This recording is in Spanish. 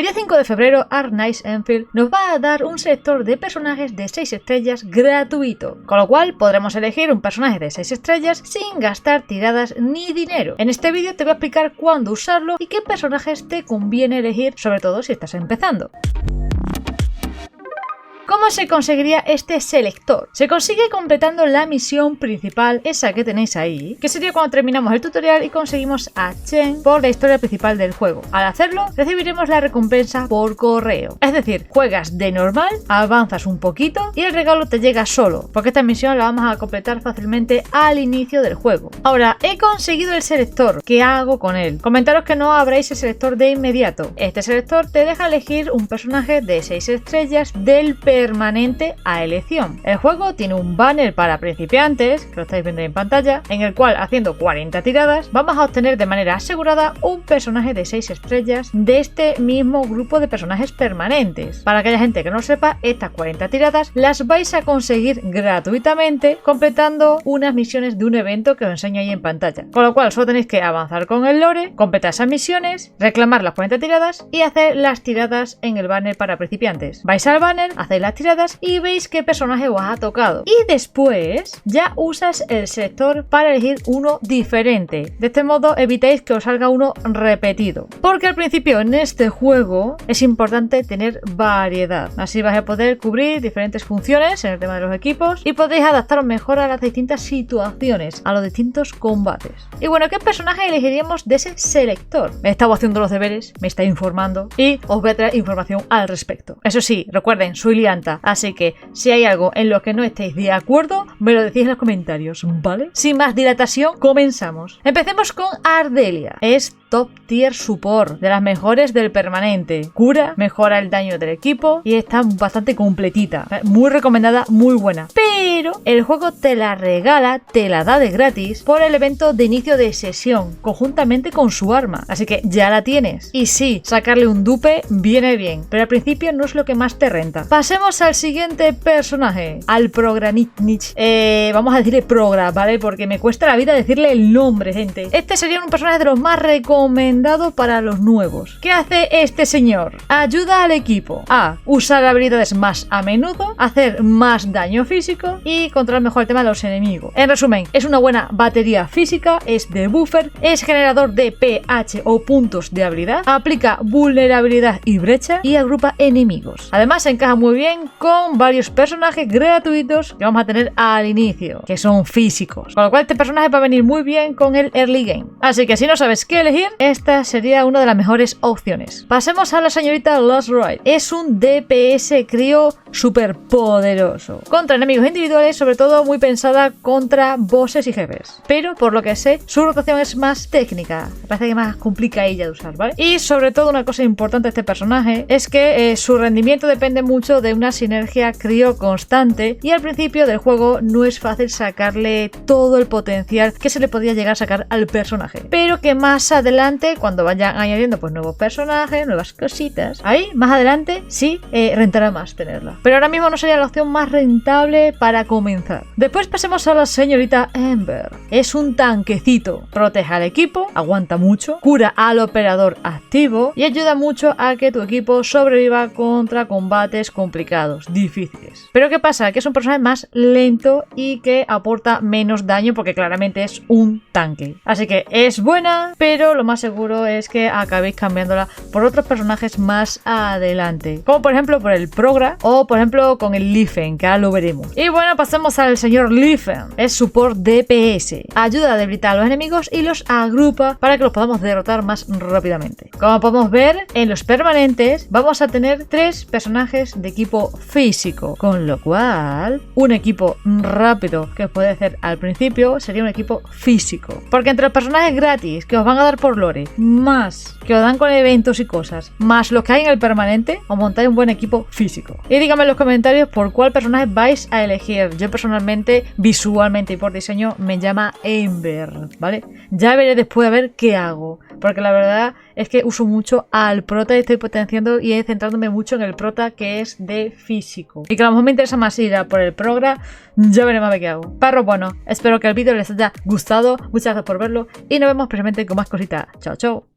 día 5 de febrero, Arknights Enfield nos va a dar un selector de personajes de 6 estrellas gratuito, con lo cual podremos elegir un personaje de 6 estrellas sin gastar tiradas ni dinero. En este vídeo te voy a explicar cuándo usarlo y qué personajes te conviene elegir, sobre todo si estás empezando. ¿Cómo se conseguiría este selector? Se consigue completando la misión principal, esa que tenéis ahí, que sería cuando terminamos el tutorial y conseguimos a Chen por la historia principal del juego. Al hacerlo, recibiremos la recompensa por correo. Es decir, juegas de normal, avanzas un poquito y el regalo te llega solo, porque esta misión la vamos a completar fácilmente al inicio del juego. Ahora, he conseguido el selector. ¿Qué hago con él? Comentaros que no abráis el selector de inmediato. Este selector te deja elegir un personaje de 6 estrellas del permanente a elección. El juego tiene un banner para principiantes, que lo estáis viendo en pantalla, en el cual haciendo 40 tiradas vamos a obtener de manera asegurada un personaje de 6 estrellas de este mismo grupo de personajes permanentes. Para aquella gente que no sepa, estas 40 tiradas las vais a conseguir gratuitamente completando unas misiones de un evento que os enseño ahí en pantalla. Con lo cual solo tenéis que avanzar con el lore, completar esas misiones, reclamar las 40 tiradas y hacer las tiradas en el banner para principiantes. Vais al banner, hacéis las tiradas y veis qué personaje os ha tocado, y después ya usas el selector para elegir uno diferente. De este modo evitáis que os salga uno repetido, porque al principio en este juego es importante tener variedad, así vais a poder cubrir diferentes funciones en el tema de los equipos y podéis adaptaros mejor a las distintas situaciones, a los distintos combates. Y bueno, ¿qué personaje elegiríamos de ese selector? Me he estado haciendo los deberes, me está informando y os voy a traer información al respecto. Eso sí, recuerden, soy Lianta, así que si hay algo en lo que no estéis de acuerdo, me lo decís en los comentarios, ¿vale? Sin más dilatación, comenzamos. Empecemos con Ardelia. Es top tier support, de las mejores del permanente. Cura, mejora el daño del equipo y está bastante completita. Muy recomendada, muy buena. Pero el juego te la regala, te la da de gratis por el evento de inicio de sesión, conjuntamente con su arma. Así que ya la tienes. Y sí, sacarle un dupe viene bien, pero al principio no es lo que más te renta. Pasemos al siguiente personaje, al Progranich. Vamos a decirle Progra, ¿vale? Porque me cuesta la vida decirle el nombre, gente. Este sería un personaje de los más recomendados para los nuevos. ¿Qué hace este señor? Ayuda al equipo a usar habilidades más a menudo, hacer más daño físico y controlar mejor el tema de los enemigos. En resumen, es una buena batería física, es de buffer, es generador de pH o puntos de habilidad, aplica vulnerabilidad y brecha y agrupa enemigos. Además, se encaja muy bien con varios personajes gratuitos que vamos a tener al inicio, que son físicos. Con lo cual, este personaje va a venir muy bien con el early game. Así que si no sabes qué elegir, esta sería una de las mejores opciones. Pasemos a la señorita Lost Ride. Es un DPS crío súper poderoso contra enemigos individuales, sobre todo muy pensada contra bosses y jefes. Pero por lo que sé, su rotación es más técnica. Me parece que más complica ella de usar, ¿vale? Y sobre todo una cosa importante de este personaje es que su rendimiento depende mucho de una sinergia crío constante y al principio del juego no es fácil sacarle todo el potencial que se le podría llegar a sacar al personaje. Pero que más adelante, cuando vayan añadiendo pues nuevos personajes, nuevas cositas, ahí más adelante sí rentará más tenerla. Pero ahora mismo no sería la opción más rentable para comenzar. Después pasemos a la señorita Ember. Es un tanquecito, protege al equipo, aguanta mucho, cura al operador activo y ayuda mucho a que tu equipo sobreviva contra combates complicados, difíciles. Pero ¿qué pasa? Que es un personaje más lento y que aporta menos daño porque claramente es un tanque. Así que es buena, pero lo más seguro es que acabéis cambiándola por otros personajes más adelante, como por ejemplo por el Progra o por ejemplo con el Liefen, que ahora lo veremos. Y bueno, pasemos al señor Liefen. Es support DPS, ayuda a debilitar a los enemigos y los agrupa para que los podamos derrotar más rápidamente. Como podemos ver, en los permanentes vamos a tener 3 personajes de equipo físico, con lo cual un equipo rápido que os puede hacer al principio sería un equipo físico, porque entre los personajes gratis que os van a dar por lore, más que os dan con eventos y cosas, más los que hay en el permanente, os montáis un buen equipo físico. Y díganme en los comentarios por cuál personaje vais a elegir. Yo personalmente, visualmente y por diseño, me llama Ember, ¿vale? Ya veré después a ver qué hago, porque la verdad es que uso mucho al prota y estoy potenciando y centrándome mucho en el prota, que es de físico. Y que a lo mejor me interesa más ir a por el Progra, ya veremos a ver qué hago. Pero bueno, espero que el vídeo les haya gustado, muchas gracias por verlo y nos vemos precisamente con más cositas. Chao, chao.